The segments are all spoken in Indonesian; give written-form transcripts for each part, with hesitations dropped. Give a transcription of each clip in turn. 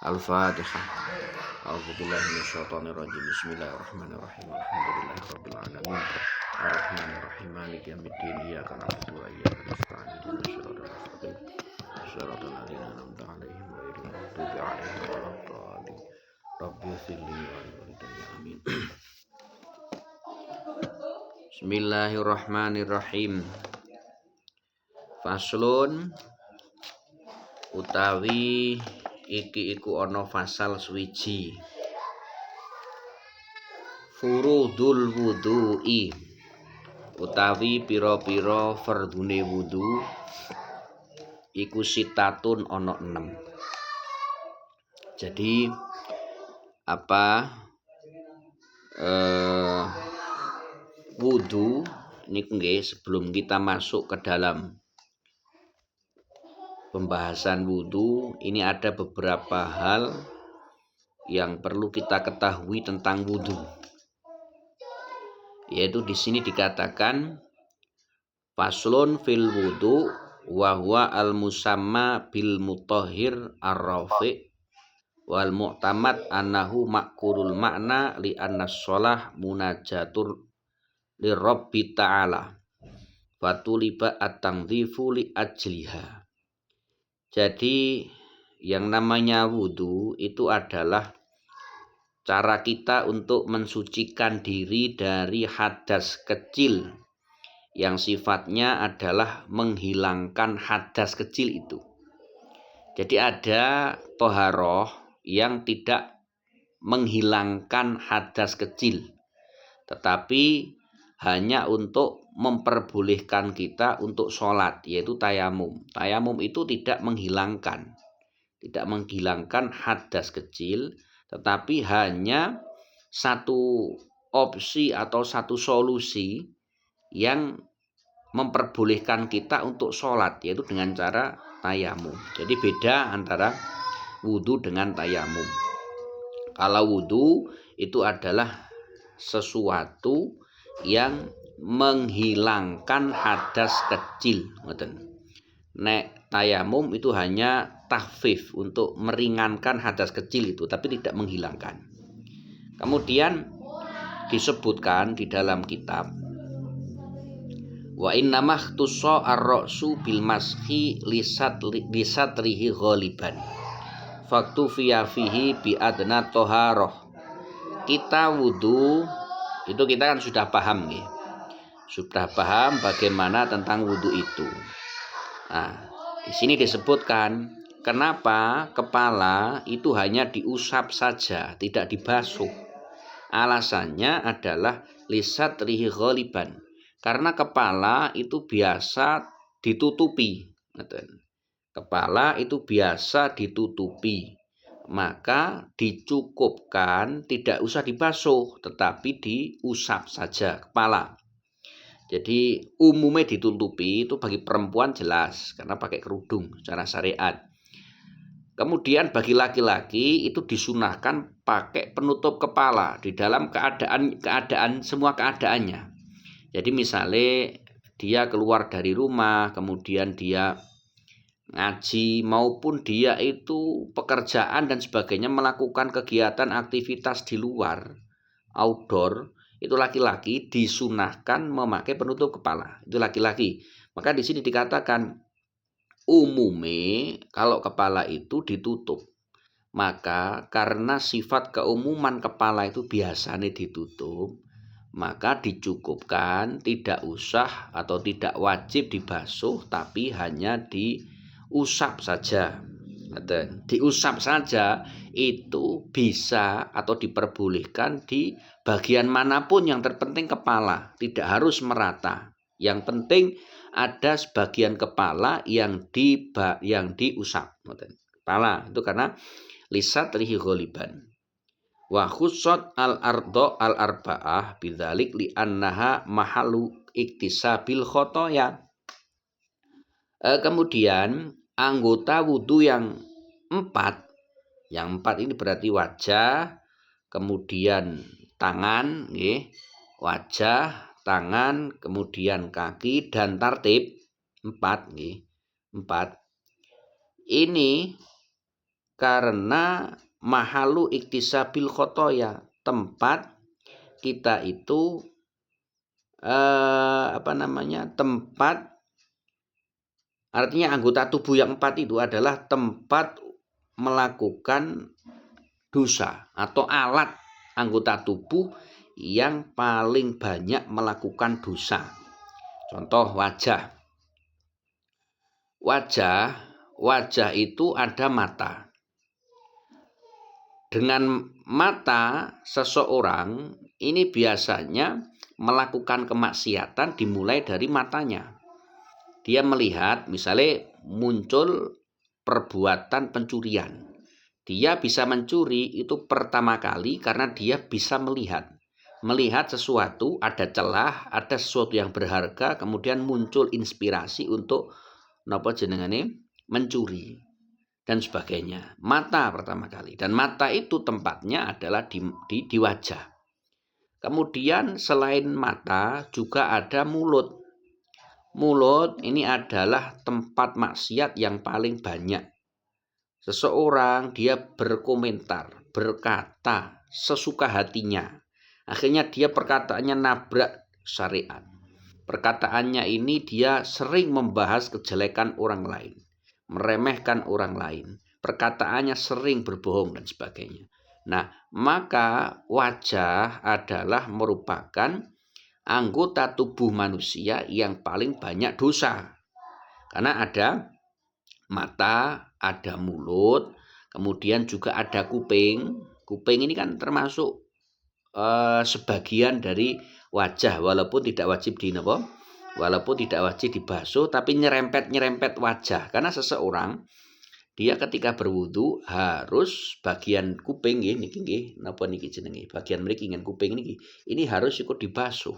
Al-Fatihah. A'udzubillahi minasyaitonirrajim. Bismillahirrahmanirrahim. Alhamdulillahirabbil alamin. Arrahmanirrahim. Maliki yaumiddin. Iyyaka na'budu wa iyyaka nasta'in. Ihdinas siratal mustaqim. Shiratal ladzina an'amta 'alaihim ghairil maghdubi 'alaihim waladdallin. Rabbi ighfirli wa li walidayya. Amin. Bismillahirrahmanirrahim. Faslun utawi iki iku ana fasal suwiji. Furudul wudu'i utawi pira-pira fardune wudu iku sitatun ana 6. Jadi wudu niku nggih, sebelum kita masuk ke dalam pembahasan wudu, ini ada beberapa hal yang perlu kita ketahui tentang wudu. Yaitu di sini dikatakan faslun fil wudu wa huwa al musamma bil mutahhir ar-rafi' wal mu'tamad annahu ma'kurul makna li anna shalah munajatur li rabbi ta'ala fatuliba at-tanzifu li ajliha. Jadi yang namanya wudu itu adalah cara kita untuk mensucikan diri dari hadas kecil yang sifatnya adalah menghilangkan hadas kecil itu. Jadi ada toharoh yang tidak menghilangkan hadas kecil, tetapi hanya untuk memperbolehkan kita untuk sholat, yaitu tayamum. Tayamum itu tidak menghilangkan hadas kecil, tetapi hanya satu opsi atau satu solusi yang memperbolehkan kita untuk sholat, yaitu dengan cara tayamum. Jadi beda antara wudu dengan tayamum. Kalau wudu itu adalah sesuatu yang menghilangkan hadas kecil, nek tayamum itu hanya takhfif, untuk meringankan hadas kecil itu, tapi tidak menghilangkan. Kemudian disebutkan di dalam kitab wa innamah tussa ar-ra'su bil mashi lisatrihi ghaliban faktu fihi bi adna toharoh. Kita wudu itu kita kan sudah paham nih. Sudah paham bagaimana tentang wudu itu. Nah, di sini disebutkan kenapa kepala itu hanya diusap saja, tidak dibasuh. Alasannya adalah lisatrihi ghaliban. Karena kepala itu biasa ditutupi. Kepala itu biasa ditutupi. Maka dicukupkan tidak usah dibasuh, tetapi diusap saja kepala. Jadi umumnya ditutupi itu bagi perempuan jelas karena pakai kerudung secara syariat. Kemudian bagi laki-laki itu disunahkan pakai penutup kepala di dalam keadaan semua keadaannya. Jadi misalnya dia keluar dari rumah, kemudian dia ngaji, maupun dia itu pekerjaan dan sebagainya, melakukan kegiatan aktivitas di luar outdoor, itu laki-laki disunahkan memakai penutup kepala. Itu laki-laki. Maka di sini dikatakan umume kalau kepala itu ditutup. Maka karena sifat keumuman kepala itu biasanya ditutup, maka dicukupkan tidak usah atau tidak wajib dibasuh, tapi hanya diusap saja. Diusap saja itu bisa atau diperbolehkan di bagian manapun, yang terpenting kepala, tidak harus merata. Yang penting ada sebagian kepala yang diusap. Kepala itu karena lisatrihi ghaliban. Wa khussat al-ardo al-arba'ah bidzalik li annaha mahalu iktisabil khotoya. Kemudian anggota wudu yang 4. Yang 4 ini berarti wajah, kemudian tangan, wajah, tangan, kemudian kaki dan tartib 4, 4. Ini karena mahalu iktisabil khotoya, tempat kita itu tempat, artinya anggota tubuh yang 4 itu adalah tempat melakukan dosa atau alat anggota tubuh yang paling banyak melakukan dosa. Contoh wajah. Wajah itu ada mata. Dengan mata seseorang ini biasanya melakukan kemaksiatan dimulai dari matanya. Dia melihat, misalnya muncul perbuatan pencurian. Dia bisa mencuri itu pertama kali karena dia bisa melihat sesuatu, ada celah, ada sesuatu yang berharga, kemudian muncul inspirasi untuk mencuri dan sebagainya. Mata pertama kali, dan mata itu tempatnya adalah di wajah. Kemudian selain mata juga ada mulut. Mulut ini adalah tempat maksiat yang paling banyak. Seseorang dia berkomentar, berkata sesuka hatinya. Akhirnya dia perkataannya nabrak syariat. Perkataannya ini dia sering membahas kejelekan orang lain, meremehkan orang lain. Perkataannya sering berbohong dan sebagainya. Nah, maka wajah adalah merupakan anggota tubuh manusia yang paling banyak dosa. Karena ada mata, ada mulut, kemudian juga ada kuping. Kuping ini kan termasuk sebagian dari wajah, walaupun tidak wajib dibasuh, tapi nyerempet wajah. Karena seseorang dia ketika berwudu harus bagian kuping bagian mriki kuping ini harus ikut dibasuh.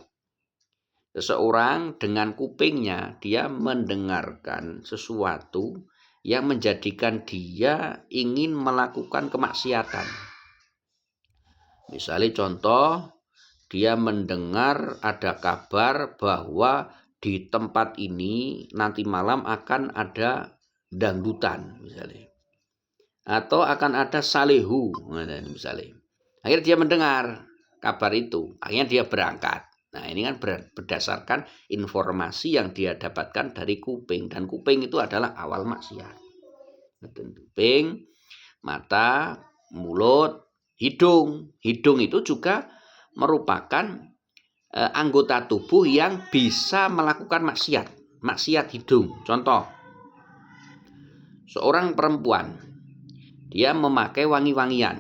Seseorang dengan kupingnya dia mendengarkan sesuatu yang menjadikan dia ingin melakukan kemaksiatan. Misalnya contoh, dia mendengar ada kabar bahwa di tempat ini nanti malam akan ada dangdutan misalnya. Atau akan ada salehu misalnya. Akhirnya dia mendengar kabar itu, akhirnya dia berangkat. Nah, ini kan berdasarkan informasi yang dia dapatkan dari kuping, dan kuping itu adalah awal maksiat. Kuping, mata, mulut, hidung. Hidung itu juga merupakan anggota tubuh yang bisa melakukan maksiat hidung. Contoh, seorang perempuan dia memakai wangi-wangian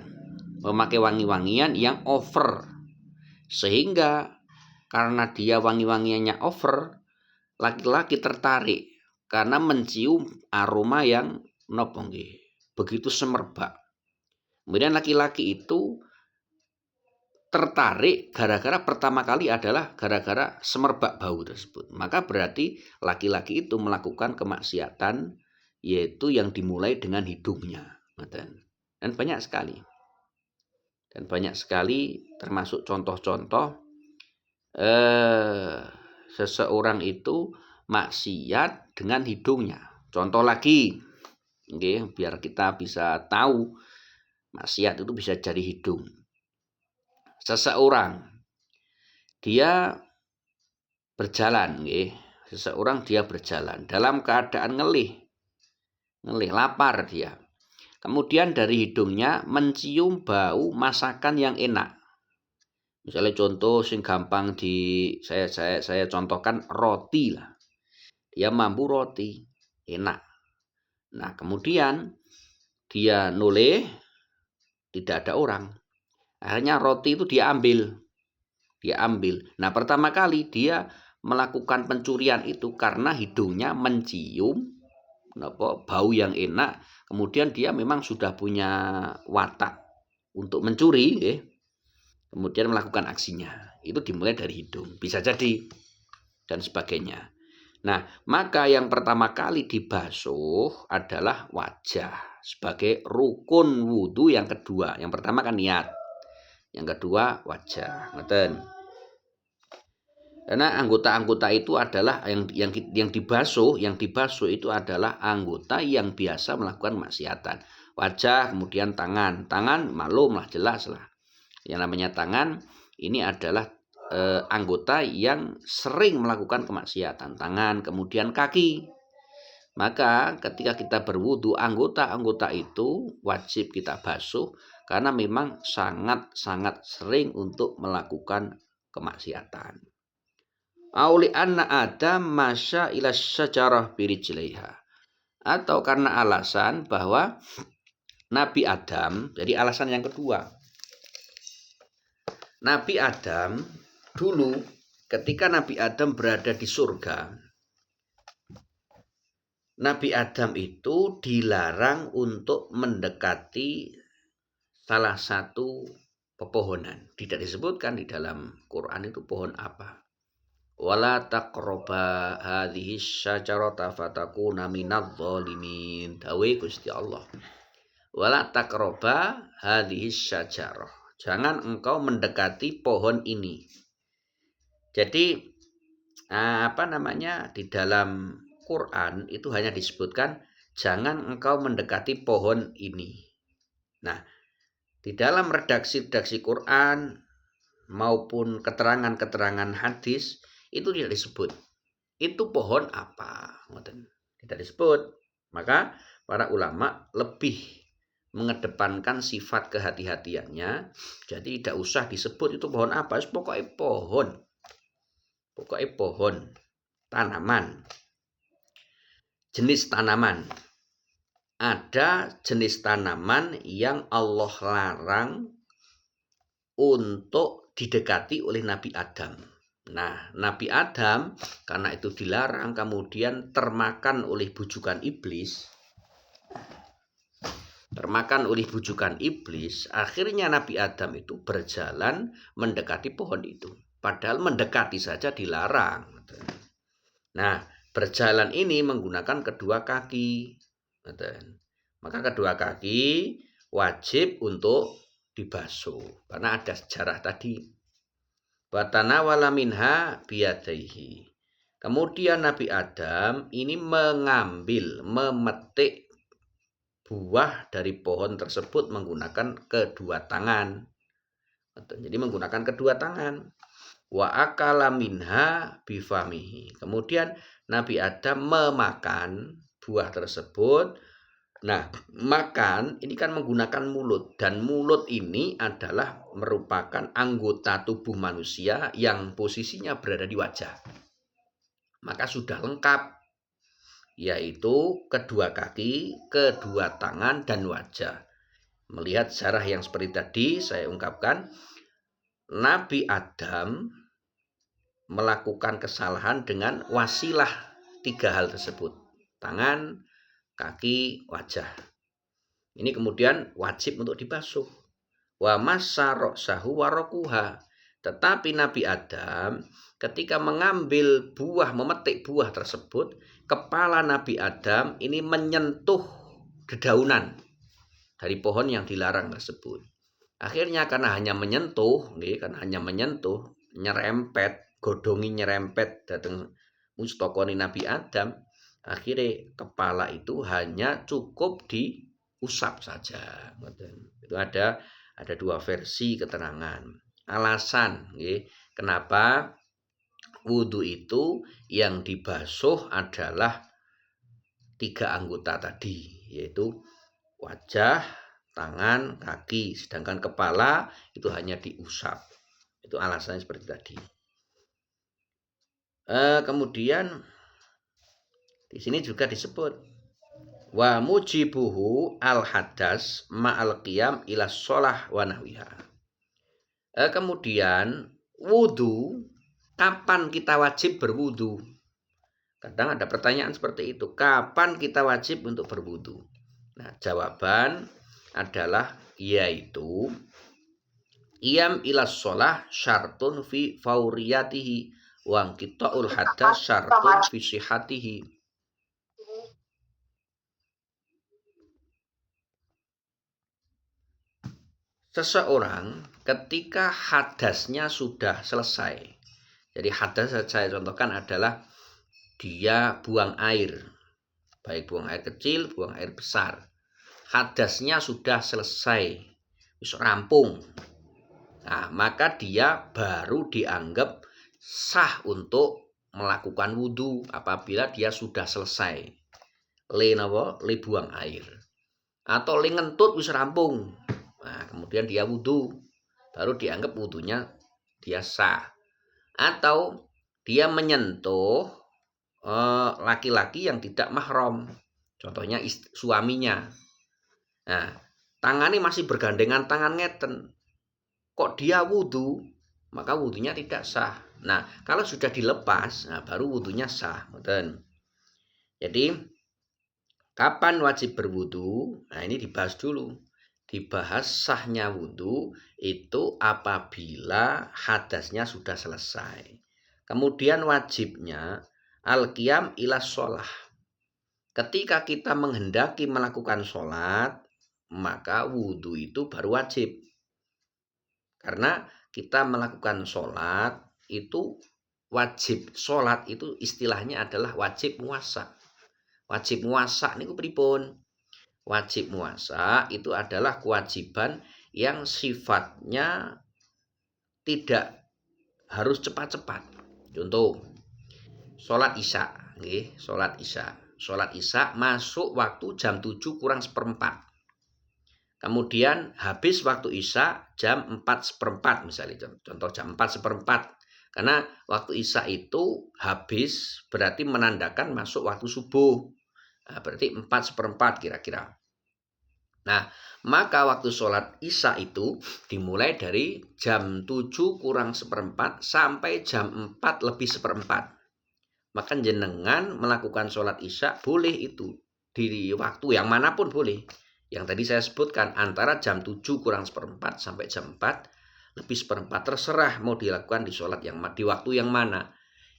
yang over, sehingga karena dia wangi-wangiannya over, laki-laki tertarik karena mencium aroma yang begitu semerbak. Kemudian laki-laki itu tertarik gara-gara pertama kali adalah gara-gara semerbak bau tersebut. Maka berarti laki-laki itu melakukan kemaksiatan, yaitu yang dimulai dengan hidungnya. Dan banyak sekali termasuk contoh-contoh seseorang itu maksiat dengan hidungnya. Contoh lagi, biar kita bisa tahu maksiat itu bisa dari hidung. Seseorang dia berjalan dalam keadaan ngelih, lapar dia. Kemudian dari hidungnya mencium bau masakan yang enak. Misalnya contoh sing gampang saya contohkan roti lah. Dia mampu roti enak. Nah, kemudian dia noleh, tidak ada orang. Akhirnya roti itu dia ambil. Nah, pertama kali dia melakukan pencurian itu karena hidungnya mencium bau yang enak. Kemudian dia memang sudah punya watak untuk mencuri, kemudian melakukan aksinya. Itu dimulai dari hidung, bisa jadi, dan sebagainya. Nah, maka yang pertama kali dibasuh adalah wajah sebagai rukun wudu yang kedua. Yang pertama kan niat, yang kedua wajah. Karena anggota-anggota itu adalah yang dibasuh itu adalah anggota yang biasa melakukan maksiatan. Wajah, kemudian tangan. Tangan maklumlah, jelas lah. Yang namanya tangan ini adalah anggota yang sering melakukan kemaksiatan. Tangan, kemudian kaki. Maka ketika kita berwudu, anggota-anggota itu wajib kita basuh karena memang sangat-sangat sering untuk melakukan kemaksiatan. Auli anna Adam masya ila syajarah birijlaiha. Atau karena alasan bahwa Nabi Adam, jadi alasan yang kedua. Nabi Adam dulu ketika Nabi Adam berada di surga, Nabi Adam itu dilarang untuk mendekati salah satu pepohonan. Tidak disebutkan di dalam Quran itu pohon apa. Wala taqraba hadhihi syajarata fatakuna minadh dhalimin. Dawe Gusti Allah. Wala taqraba hadhihi syajarah. Jangan engkau mendekati pohon ini. Jadi di dalam Quran itu hanya disebutkan jangan engkau mendekati pohon ini. Nah, di dalam redaksi Quran maupun keterangan-keterangan hadis itu tidak disebut. Itu pohon apa? Tidak disebut. Maka para ulama lebih mengedepankan sifat kehati-hatiannya. Jadi tidak usah disebut itu pohon apa. Pokoknya pohon. Tanaman. Jenis tanaman. Ada jenis tanaman yang Allah larang untuk didekati oleh Nabi Adam. Nah, Nabi Adam karena itu dilarang kemudian termakan oleh bujukan iblis. Akhirnya Nabi Adam itu berjalan mendekati pohon itu. Padahal mendekati saja dilarang. Nah, berjalan ini menggunakan kedua kaki. Maka kedua kaki wajib untuk dibasuh. Karena ada sejarah tadi. Watanawala minha biyadaihi. Kemudian Nabi Adam ini memetik buah dari pohon tersebut menggunakan kedua tangan. Jadi menggunakan kedua tangan. Wa akala minha bifamihi. Kemudian Nabi Adam memakan buah tersebut. Nah, makan ini kan menggunakan mulut. Dan mulut ini adalah merupakan anggota tubuh manusia yang posisinya berada di wajah. Maka sudah lengkap. Yaitu kedua kaki, kedua tangan, dan wajah. Melihat sejarah yang seperti tadi saya ungkapkan. Nabi Adam melakukan kesalahan dengan wasilah 3 hal tersebut. Tangan, kaki, wajah. Ini kemudian wajib untuk dibasuh. Wa massaroksahu warokuha. Tetapi Nabi Adam ketika mengambil buah, memetik buah tersebut, kepala Nabi Adam ini menyentuh dedaunan dari pohon yang dilarang tersebut. Akhirnya karena hanya menyentuh, nyerempet, godongi nyerempet datang mustokoni Nabi Adam. Akhirnya kepala itu hanya cukup diusap saja. Itu ada 2 versi keterangan. Alasan kenapa wudhu itu yang dibasuh adalah 3 anggota tadi, yaitu wajah, tangan, kaki, sedangkan kepala itu hanya diusap. Itu alasannya seperti tadi. Kemudian di sini juga disebut wa mujibuhu al hadas ma'al qiyam ila sholah wa nahwiha. Kemudian wudu, kapan kita wajib berwudu? Kadang ada pertanyaan seperti itu. Kapan kita wajib untuk berwudu? Nah, jawaban adalah yaitu qiyam ila sholah syartun fi fauriyatihi wa qita'ul hadas syartun fi sihatihi. Seseorang ketika hadasnya sudah selesai. Jadi hadas saya contohkan adalah dia buang air. Baik buang air kecil, buang air besar. hadasnya sudah selesai, rampung. Nah, maka dia baru dianggap sah untuk melakukan wudhu apabila dia sudah selesai. Le buang air. Atau le ngentut wis rampung. Nah, kemudian dia wudhu, baru dianggap wudhunya dia sah. Atau dia menyentuh laki-laki yang tidak mahram. Contohnya suaminya. Nah, tangannya masih bergandengan tangan ngeten. Kok dia wudhu, maka wudhunya tidak sah. Nah, kalau sudah dilepas, nah baru wudhunya sah. Jadi, kapan wajib berwudhu? Nah, ini dibahas dulu. Dibahas sahnya wudhu itu apabila hadasnya sudah selesai. Kemudian wajibnya al-qiyam ila sholah. Ketika kita menghendaki melakukan sholat, maka wudhu itu baru wajib. Karena kita melakukan sholat itu wajib. Sholat itu istilahnya adalah wajib muasa. Wajib muasa ini pripun? Wajib muasa itu adalah kewajiban yang sifatnya tidak harus cepat-cepat. Contoh, sholat isya. Sholat isya. Sholat isya masuk waktu jam 7 kurang seperempat. Kemudian habis waktu isya jam 4:15 misalnya. Contoh jam 4:15. Karena waktu isya itu habis berarti menandakan masuk waktu subuh. Nah, berarti 4:15 kira-kira. Nah, maka waktu sholat isya itu dimulai dari jam 7 kurang seperempat sampai jam 4 lebih seperempat. Maka jenengan melakukan sholat isya boleh itu di waktu yang manapun boleh. Yang tadi saya sebutkan antara jam 7 kurang seperempat sampai jam 4 lebih seperempat, terserah mau dilakukan di sholat di waktu yang mana.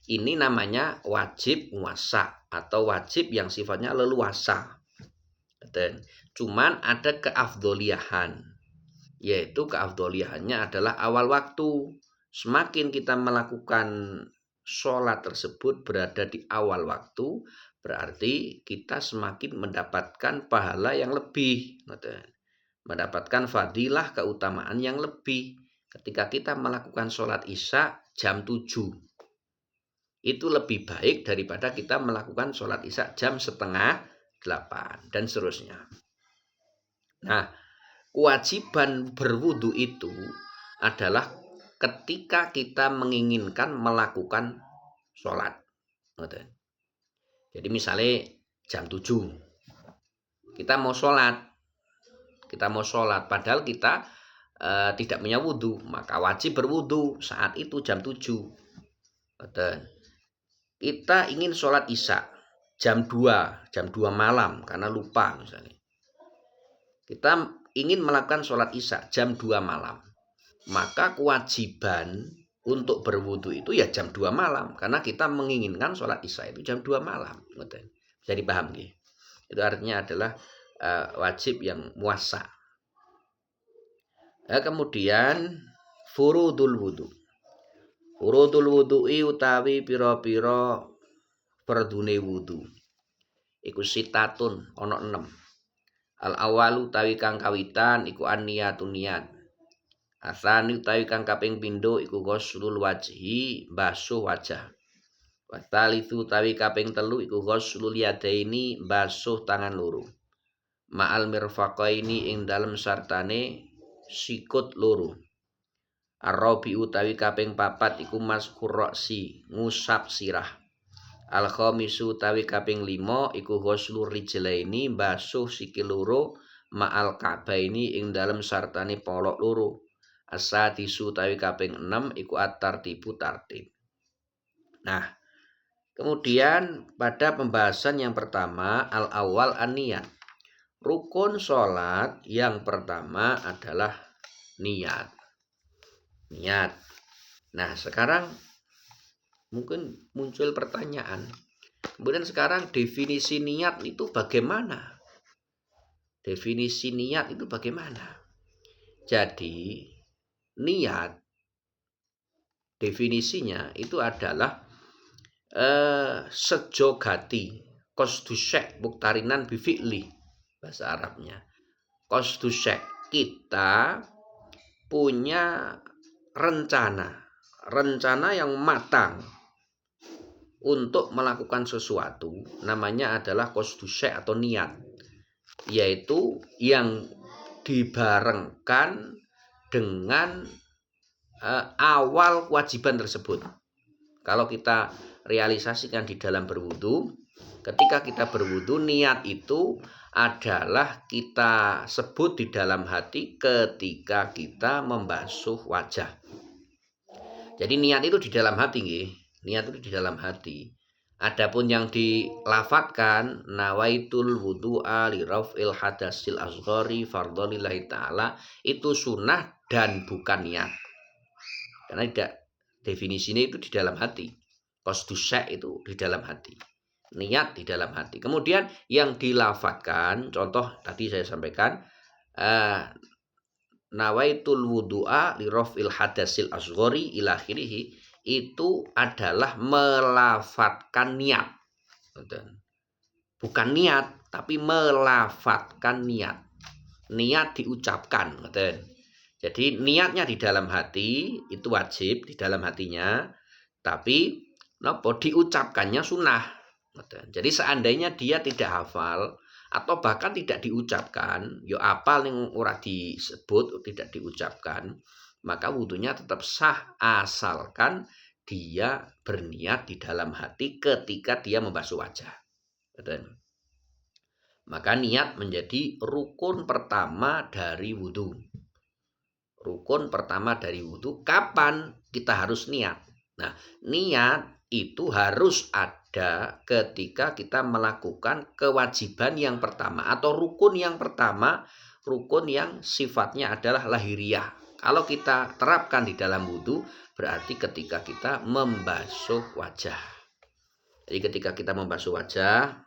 Ini namanya wajib muasa atau wajib yang sifatnya leluasa. Dan cuman ada keafdoliahan, yaitu keafdoliahannya adalah awal waktu. Semakin kita melakukan sholat tersebut berada di awal waktu, berarti kita semakin mendapatkan pahala yang lebih, mendapatkan fadilah keutamaan yang lebih. Ketika kita melakukan sholat isya jam 7, itu lebih baik daripada kita melakukan sholat isya jam 7:30 dan seterusnya. Nah, kewajiban berwudu itu adalah ketika kita menginginkan melakukan sholat. Jadi misalnya jam 7 kita mau sholat padahal kita tidak punya wudu, maka wajib berwudu saat itu jam 7. Kita ingin sholat isya jam 2 malam karena lupa misalnya. Kita ingin melakukan sholat isya jam 2 malam. Maka kewajiban untuk berwudu itu ya jam 2 malam. Karena kita menginginkan sholat isya itu jam 2 malam. Bisa dipaham ya? Itu artinya adalah wajib yang muasa. Kemudian furudul wudu. Furudul wudu'i utawi pira-pira fardune wudu. Iku sitatun ana 6. Al awalu utawi kang kawitan iku an-niyatun niat. Asani utawi kang kaping pindho iku ghuslul wajhi, basuh wajah. Watalitsu utawi kaping telu iku ghuslul yadaini, basuh tangan loro. Ma'al mirfaqaini ing dalem sartane sikut loro. Ar-rabi utawi kaping papat iku maskur roksi, ngusap sirah. Al-khamisu utawi kaping 5 iku ghuslur rijlaini, basuh sikil loro ma'al ka'baini ing dalem sartane polok loro. As-sadisu utawi kaping 6 iku at-tartibu tartib. Nah, kemudian pada pembahasan yang pertama al-awwal an-niyat. Rukun sholat yang pertama adalah niat. Niat. Nah, sekarang mungkin muncul pertanyaan. Kemudian sekarang definisi niat itu bagaimana? Definisi niat itu bagaimana? Jadi niat definisinya itu adalah sejogati qasdusyek muktarinan bifi'li bahasa Arabnya. qasdus syai', kita punya rencana yang matang untuk melakukan sesuatu, namanya adalah qasdus syai' atau niat, yaitu yang dibarengkan dengan awal kewajiban tersebut. Kalau kita realisasikan di dalam berwudu, ketika kita berwudu, niat itu adalah kita sebut di dalam hati ketika kita membasuh wajah. Jadi niat itu di dalam hati, nggih. Niat itu di dalam hati. Adapun yang dilafatkan nawaitul wudu'a li raf'il hadasil asghari fardhonillahi ta'ala, itu sunnah dan bukan niat. Karena tidak, definisinya itu di dalam hati. Qasdus syai' itu di dalam hati. Niat di dalam hati. Kemudian yang dilafatkan, contoh tadi saya sampaikan, nawaitul wudu'a li raf'il hadasil asghari ila akhirih, itu adalah melafatkan niat. Bukan niat, tapi melafatkan niat. Niat diucapkan. Jadi niatnya di dalam hati, itu wajib di dalam hatinya, tapi diucapkannya sunnah. Jadi seandainya dia tidak hafal, atau bahkan tidak diucapkan, yo apal yang ora disebut, tidak diucapkan, maka wudunya tetap sah asalkan dia berniat di dalam hati ketika dia membasuh wajah. Maka niat menjadi rukun pertama dari wudu. Rukun pertama dari wudu, kapan kita harus niat? Nah, niat itu harus ada ketika kita melakukan kewajiban yang pertama atau rukun yang pertama, rukun yang sifatnya adalah lahiriah. Kalau kita terapkan di dalam wudu, berarti ketika kita membasuh wajah. Jadi ketika kita membasuh wajah,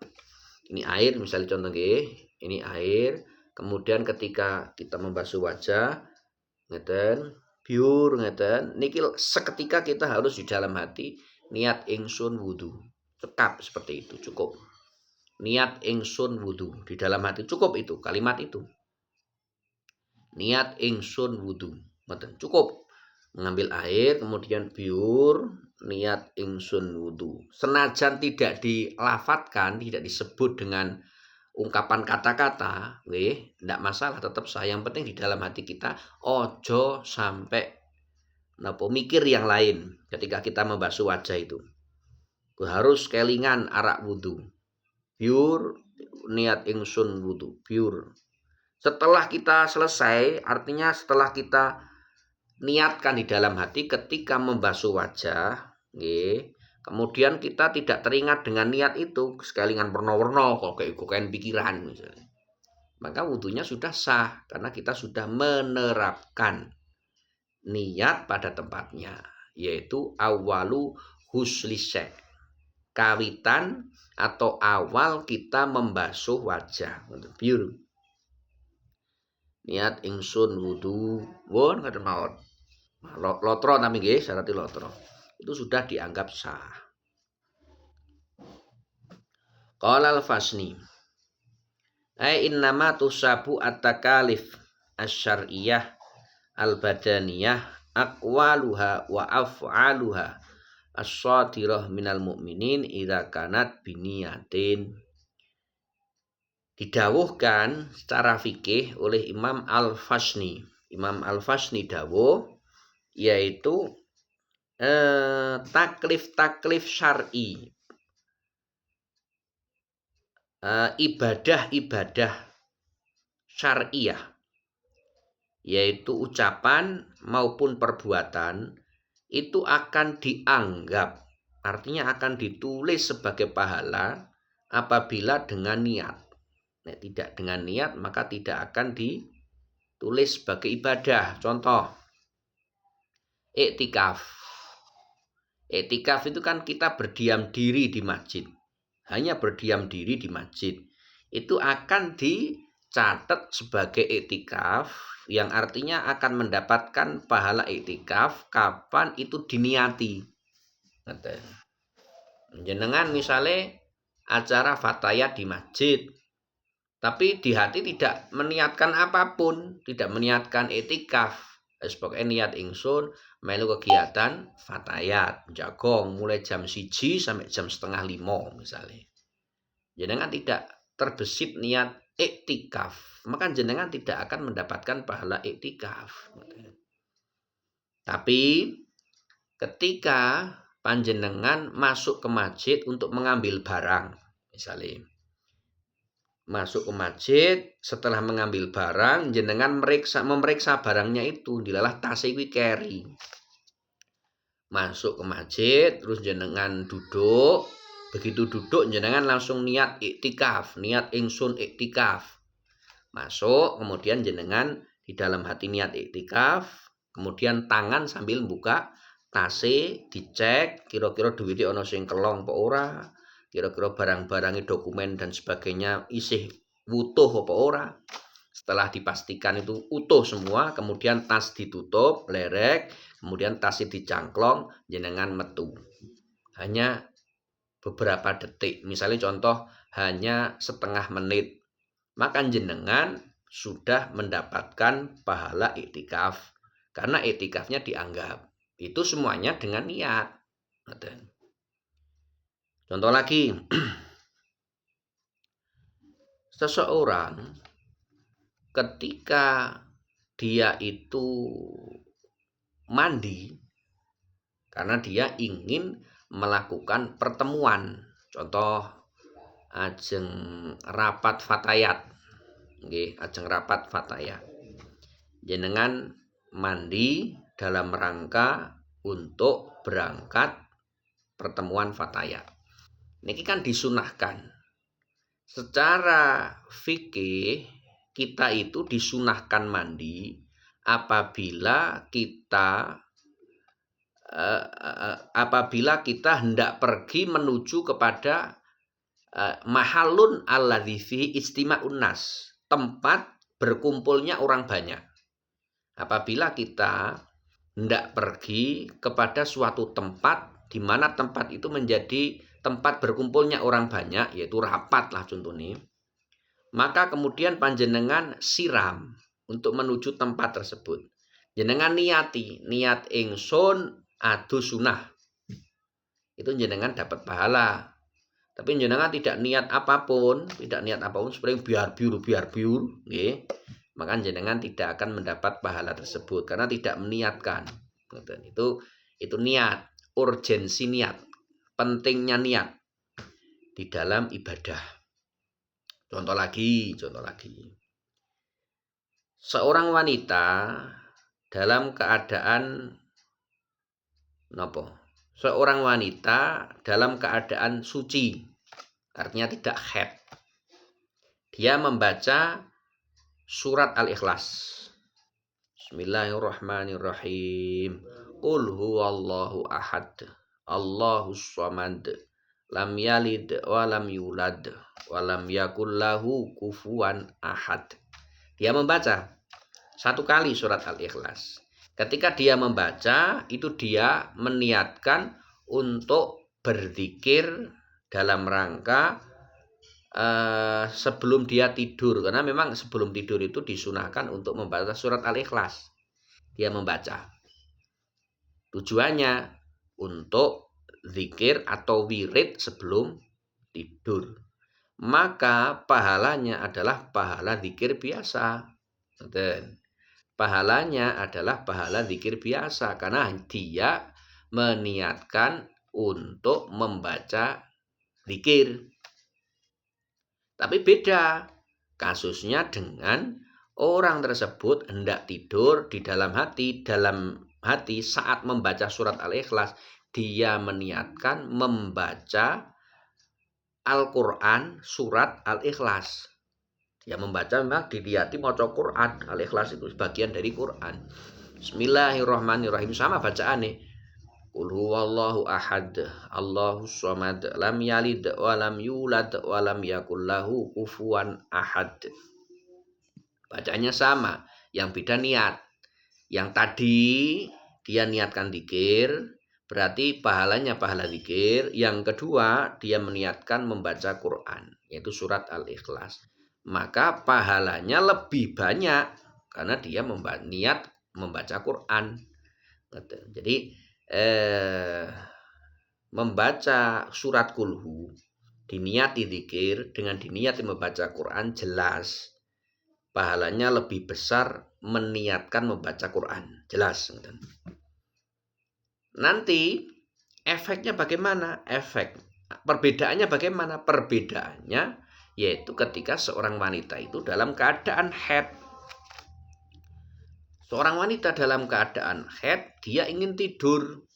ini air misalnya contoh, ini air, kemudian ketika kita membasuh wajah, ngeten, biur ngeten, niki seketika kita harus di dalam hati niat ingsun wudu. Cekap seperti itu, cukup. Niat ingsun wudu di dalam hati, cukup itu, kalimat itu. Niat ingsun wudu, ngeten, cukup. Mengambil air, kemudian biur, niat ingsun wudu. Senajan tidak dilafatkan, tidak disebut dengan ungkapan kata-kata, tidak masalah, tetap sah. Yang penting di dalam hati kita, ojo sampai mikir yang lain ketika kita membasuh wajah itu. Harus kelingan arak wudu. Biur, niat ingsun wudu, biur. Setelah kita selesai, artinya setelah kita niatkan di dalam hati ketika membasuh wajah, kemudian kita tidak teringat dengan niat itu, sekalian werna-werna kok kayak pikiran misalnya, maka wudunya sudah sah karena kita sudah menerapkan niat pada tempatnya, yaitu awalu huslisya, kawitan atau awal kita membasuh wajah. Biur niat ingsun wudu, won ngaten mawon. Lotro nami nggih, syarati lotro. Itu sudah dianggap sah. Qala al-Fasni, innama tusabu at-takalif asy-syar'iyyah al-badaniyah aqwaluha wa af'aluha as-sadirah minal mu'minin idza kanat biniyatin. Didawuhkan secara fikih oleh Imam Al-Fasni. Imam Al-Fasni dawuh, yaitu taklif syar'i, ibadah-ibadah syar'iyah, yaitu ucapan maupun perbuatan, itu akan dianggap, artinya akan ditulis sebagai pahala apabila dengan niat. Nah, tidak dengan niat maka tidak akan ditulis sebagai ibadah. Contoh, iktikaf. Iktikaf itu kan kita berdiam diri di masjid. Hanya berdiam diri di masjid. Itu akan dicatat sebagai iktikaf, yang artinya akan mendapatkan pahala iktikaf kapan itu diniati. Jenengan misalnya acara fatayat di masjid, Tapi di hati tidak meniatkan apapun, tidak meniatkan iktikaf. Pokoknya niat ingsun melu kegiatan fatayat, jagong mulai jam 1 sampai jam setengah 5 misalnya. Jenengan tidak terbesit niat iktikaf, maka jenengan tidak akan mendapatkan pahala iktikaf. Tapi ketika panjenengan masuk ke masjid untuk mengambil barang, misalnya masuk ke masjid, setelah mengambil barang, jenengan memeriksa barangnya itu, dilalah tas iki carry. Masuk ke masjid, terus jenengan duduk, begitu duduk jenengan langsung niat iktikaf, niat ingsun iktikaf. Masuk, kemudian jenengan di dalam hati niat iktikaf, kemudian tangan sambil buka tase, dicek kira-kira duwite ana sing kelong apa ora, kira-kira barang-barangnya dokumen dan sebagainya isih utuh apa ora. Setelah dipastikan itu utuh semua, kemudian tas ditutup, lerek, kemudian tasnya dicangklong, jenengan metu. Hanya beberapa detik, misalnya contoh hanya setengah menit, maka jenengan sudah mendapatkan pahala iktikaf. Karena iktikafnya dianggap. Itu semuanya dengan niat. Contoh lagi, seseorang ketika dia itu mandi karena dia ingin melakukan pertemuan, contoh ajeng rapat fatayat, ajeng rapat fatayat, jenengan mandi dalam rangka untuk berangkat pertemuan fatayat. Niki kan disunahkan. Secara fikih kita itu disunahkan mandi apabila kita hendak pergi menuju kepada mahalun alladzi fihi istima'un nas, tempat berkumpulnya orang banyak. Apabila kita hendak pergi kepada suatu tempat di mana tempat itu menjadi tempat berkumpulnya orang banyak, yaitu rapat lah contohnya, maka kemudian panjenengan siram untuk menuju tempat tersebut. Jenengan niat ingsun adu sunah, itu jenengan dapat pahala. Tapi jenengan tidak niat apapun seperti biar biur, maka jenengan tidak akan mendapat pahala tersebut karena tidak meniatkan. Itu niat, urgensi niat, pentingnya niat di dalam ibadah. Contoh lagi. Seorang wanita dalam keadaan Seorang wanita dalam keadaan suci, artinya tidak haid. Dia membaca surat Al-Ikhlas. Bismillahirrahmanirrahim. Qul huwallahu ahad, Allahus samad, lam yalid wa lam yulad wa lam yakul lahu kufuwan ahad. Dia membaca satu kali surat Al-Ikhlas. Ketika dia membaca, itu dia meniatkan untuk berzikir dalam rangka sebelum dia tidur. Karena memang sebelum tidur itu disunahkan untuk membaca surat Al-Ikhlas. Dia membaca. Tujuannya untuk zikir atau wirid sebelum tidur. Maka pahalanya adalah pahala zikir biasa. Pahalanya adalah pahala zikir biasa karena dia meniatkan untuk membaca zikir. Tapi beda kasusnya dengan orang tersebut hendak tidur di dalam hati saat membaca surat Al-Ikhlas, dia meniatkan membaca Al-Quran surat Al-Ikhlas. Dia membaca memang diniati maca Quran. Al-Ikhlas itu sebagian dari Quran. Bismillahirrahmanirrahim, sama bacaannya. Qul huwallahu ahad, Allahus samad, lam yalid wa lam yulad wa lam yakul lahu kufuwan ahad. Bacanya sama, yang beda niat. Yang tadi dia niatkan zikir, berarti pahalanya pahala zikir. Yang kedua, dia meniatkan membaca Quran, yaitu surat Al-Ikhlas. maka pahalanya lebih banyak karena dia niat membaca Quran. Jadi membaca surat kulhu diniati zikir dengan diniati membaca Quran, jelas pahalanya lebih besar meniatkan membaca Quran, jelas. Nanti efeknya bagaimana? Perbedaannya bagaimana? Perbedaannya yaitu ketika seorang wanita itu dalam keadaan haid. Seorang wanita dalam keadaan haid, dia ingin tidur.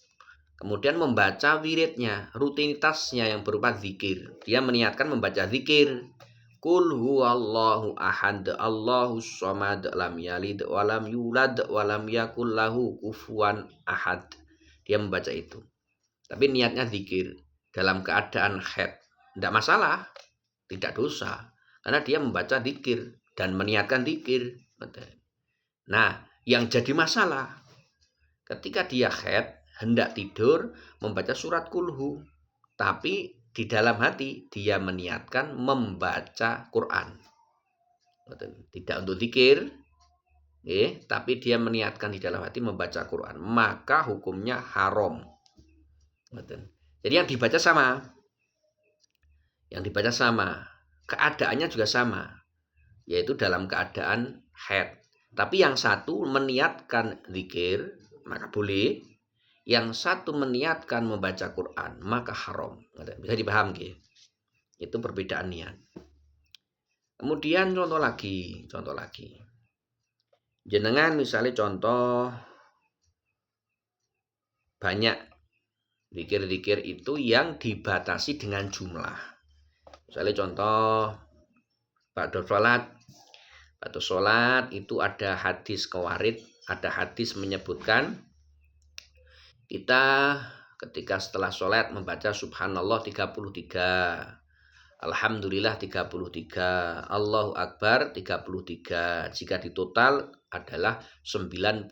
Kemudian membaca wiridnya, rutinitasnya yang berupa zikir. Dia meniatkan membaca zikir. Qul huwallahu ahad, Allahus samad, lam yalid walam yulad walam yakul lahu kufuwan ahad. Dia membaca itu. Tapi niatnya zikir dalam keadaan haid. Tidak masalah, tidak dosa. Karena dia membaca zikir dan meniatkan zikir. Nah, yang jadi masalah ketika dia haid, hendak tidur, membaca surat kulhu, tapi di dalam hati dia meniatkan membaca Quran. Tidak untuk zikir, tapi dia meniatkan di dalam hati membaca Quran, maka hukumnya haram. Jadi yang dibaca sama, keadaannya juga sama, yaitu dalam keadaan haid. Tapi yang satu meniatkan zikir, maka boleh. Yang satu meniatkan membaca Quran, maka haram. Bisa dipahami? Itu perbedaan niat. Kemudian contoh lagi. Jenengan misalnya contoh banyak zikir-zikir itu yang dibatasi dengan jumlah. Misalnya contoh ba'da sholat itu ada hadis kewarid, ada hadis menyebutkan kita ketika setelah sholat membaca subhanallah 33, alhamdulillah 33, Allahu akbar 33. Jika ditotal adalah 99.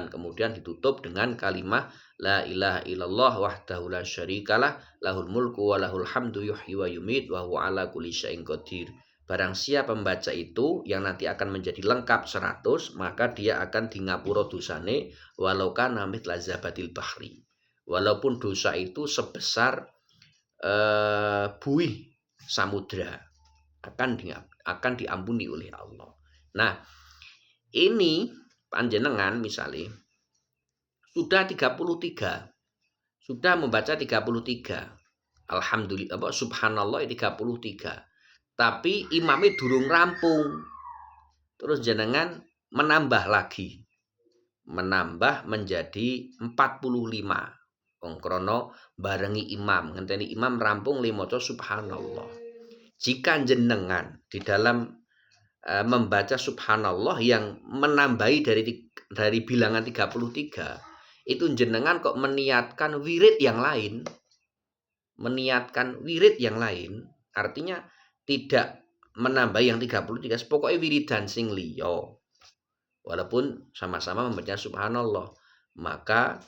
Kemudian ditutup dengan kalimat la ilaha illallah wahdahu la syarikalah lahul mulku wa lahul hamdu yuhyi wa yumit wa huwa ala kulli syai'in qadir. Barang siapa membaca itu yang nanti akan menjadi lengkap 100, maka dia akan di ngapura dosane walau kana mithla zabatil bahri. Walaupun dosa itu sebesar buih samudra, akan diampuni oleh Allah. Nah, ini panjenengan misalnya sudah 33, sudah membaca 33, alhamdulillah subhanallah 33. Tapi imamnya durung rampung. Terus jenengan menambah lagi. Menambah menjadi 45. Krono barengi imam. Ngenteni imam rampung limaca subhanallah. Jika jenengan di dalam membaca subhanallah yang menambahi dari bilangan 33, itu jenengan kok meniatkan wirid yang lain. Artinya tidak menambah yang 33, pokoknya wiridan sing liya. Walaupun sama-sama membaca subhanallah, maka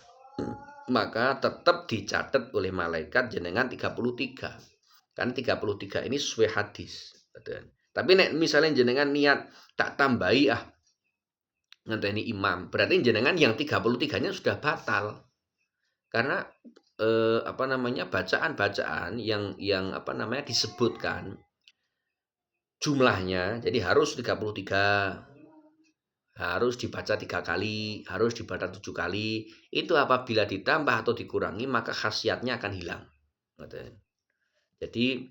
tetap dicatat oleh malaikat jenengan 33. Kan 33 ini sesuai hadis. Tapi nek misalnya jenengan niat tak tambahi ngenteni imam, berarti jenengan yang 33-nya sudah batal. Karena bacaan-bacaan yang disebutkan jumlahnya, jadi harus 33, harus dibaca 3 kali, harus dibaca 7 kali. Itu apabila ditambah atau dikurangi maka khasiatnya akan hilang. Jadi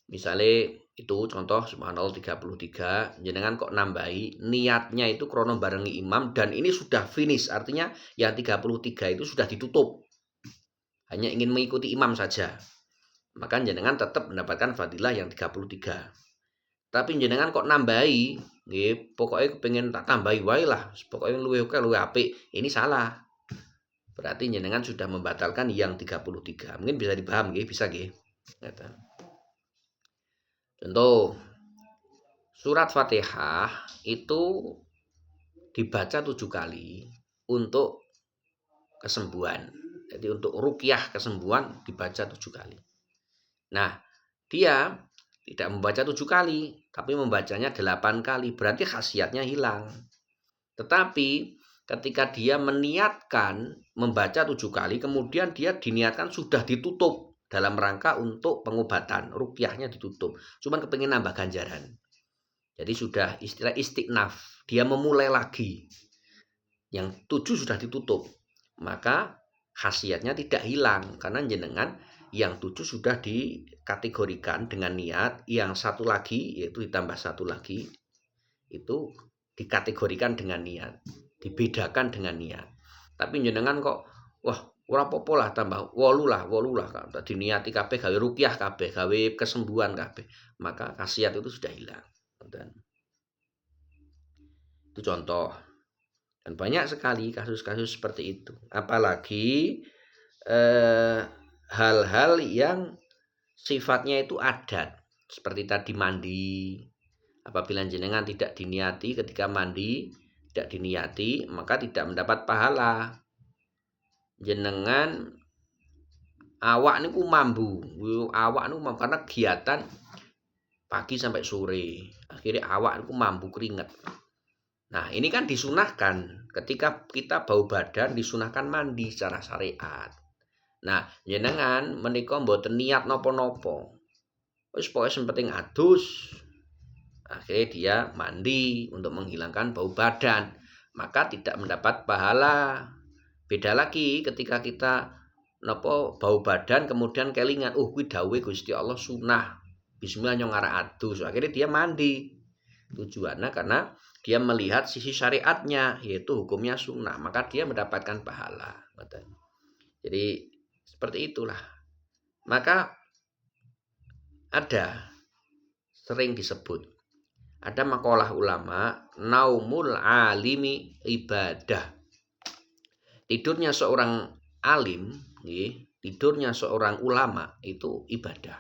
misalnya itu contoh subhanallah 33, jenengan kok nambahi, niatnya itu krono barengi imam dan ini sudah finish, artinya yang 33 itu sudah ditutup. Hanya ingin mengikuti imam saja. Maka jenengan tetap mendapatkan fadilah yang 33. Tapi jenengan kok nambahi, pokoknya pengen tak tambahi wae lah, pokoknya luwih apik. Ini salah. Berarti jenengan sudah membatalkan yang 33. Mungkin bisa dipaham bisa nggih. Contoh surat Fatihah itu dibaca 7 kali untuk kesembuhan. Jadi untuk ruqyah kesembuhan dibaca 7 kali. Nah, dia tidak membaca 7 kali, tapi membacanya 8 kali, berarti khasiatnya hilang. Tetapi ketika dia meniatkan membaca 7 kali, kemudian dia diniatkan sudah ditutup dalam rangka untuk pengobatan, ruqyahnya ditutup, cuman kepingin nambah ganjaran. Jadi sudah istilah istiqnaf, dia memulai lagi. Yang 7 sudah ditutup, maka khasiatnya tidak hilang, karena jenengan yang 7 sudah dikategorikan dengan niat, yang satu lagi yaitu ditambah satu lagi itu dikategorikan dengan niat, dibedakan dengan niat. Tapi jenengan kok wah ora apa-apa lah tambah 8 lah tadi niati kabeh gawe ruqyah kabeh, gawe kesembuhan kabeh, maka khasiat itu sudah hilang. Dan itu contoh, dan banyak sekali kasus-kasus seperti itu. Apalagi hal-hal yang sifatnya itu adat, seperti tadi mandi. Apabila jenengan tidak diniati ketika mandi, tidak diniati, maka tidak mendapat pahala. Jenengan awak niku mambu, karena kegiatan pagi sampai sore, akhirnya awak niku mambu keringet. Nah, ini kan disunahkan ketika kita bau badan, disunahkan mandi secara syariat. Nah, jenengan menika mboten niat napa-napa. Wis pokoke sing penting adus. Akhirnya dia mandi untuk menghilangkan bau badan, maka tidak mendapat pahala. Beda lagi ketika kita bau badan kemudian kelingan, kuwi dawuhe Gusti Allah sunah. Bismillah nyong arek adus. Akhirnya dia mandi. Tujuannya karena dia melihat sisi syariatnya, yaitu hukumnya sunnah, maka dia mendapatkan pahala. Jadi seperti itulah. Maka ada sering disebut, ada makalah ulama, naumul alimi ibadah. Tidurnya seorang alim, tidurnya seorang ulama itu ibadah.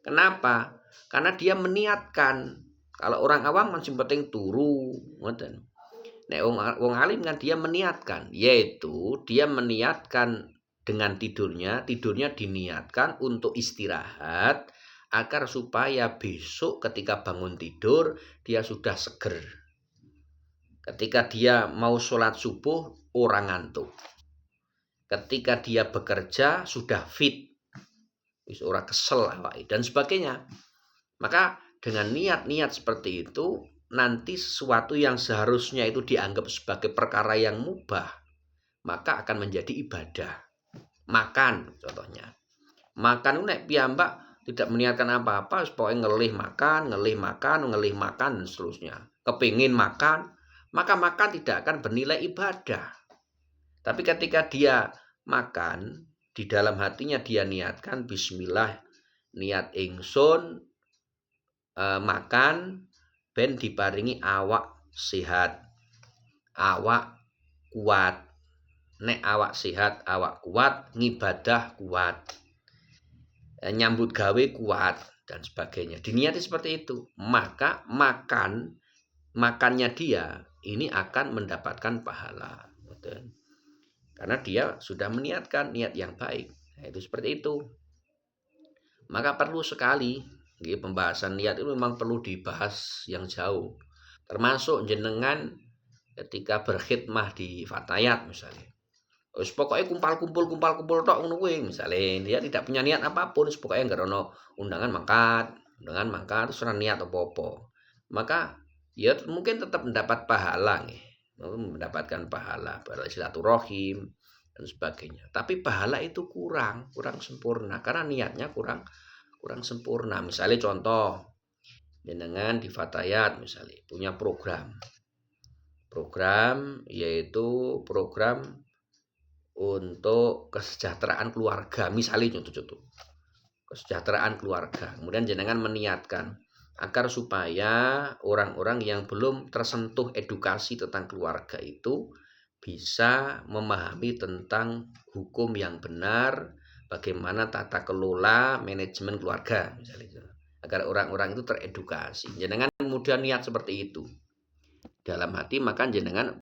Kenapa? Karena dia meniatkan. Kalau orang awam masih penting turu, ngoten. Nek wong alim kan dia meniatkan, yaitu dia meniatkan dengan tidurnya diniatkan untuk istirahat agar supaya besok ketika bangun tidur dia sudah seger. Ketika dia mau sholat subuh orang ngantuk. Ketika dia bekerja sudah fit, wis ora kesel dan sebagainya. Maka dengan niat-niat seperti itu, nanti sesuatu yang seharusnya itu dianggap sebagai perkara yang mubah, maka akan menjadi ibadah. Makan contohnya. Makan nek piyambak tidak meniatkan apa-apa, pokoknya ngelih makan, dan seterusnya. Kepingin makan, maka makan tidak akan bernilai ibadah. Tapi ketika dia makan, di dalam hatinya dia niatkan bismillah, niat ingsun makan ben diparingi awak sehat, awak kuat. Nek awak sehat, awak kuat, ngibadah kuat, nyambut gawe kuat dan sebagainya. Diniati seperti itu, maka makannya dia ini akan mendapatkan pahala. Karena dia sudah meniatkan niat yang baik. Nah, itu seperti itu. Maka perlu sekali pembahasan niat itu memang perlu dibahas yang jauh. Termasuk jenengan ketika berkhidmah di Fatayat misalnya. Wis pokoke kumpul tok ngono kuwi misale dia tidak punya niat apapun, wis pokoke enggak ono undangan mangkat terus ora niat apa-apa. Maka ya mungkin tetap mendapat pahala nggih. Mendapatkan pahala silaturahim dan sebagainya. Tapi pahala itu kurang sempurna karena niatnya kurang sempurna. Misalnya contoh, jenengan di Fatayat misalnya punya program yaitu program untuk kesejahteraan keluarga, misalnya contoh kesejahteraan keluarga. Kemudian jenengan meniatkan agar supaya orang-orang yang belum tersentuh edukasi tentang keluarga itu bisa memahami tentang hukum yang benar, bagaimana tata kelola manajemen keluarga misalnya, agar orang-orang itu teredukasi. Jenengan kemudian niat seperti itu dalam hati, maka jenengan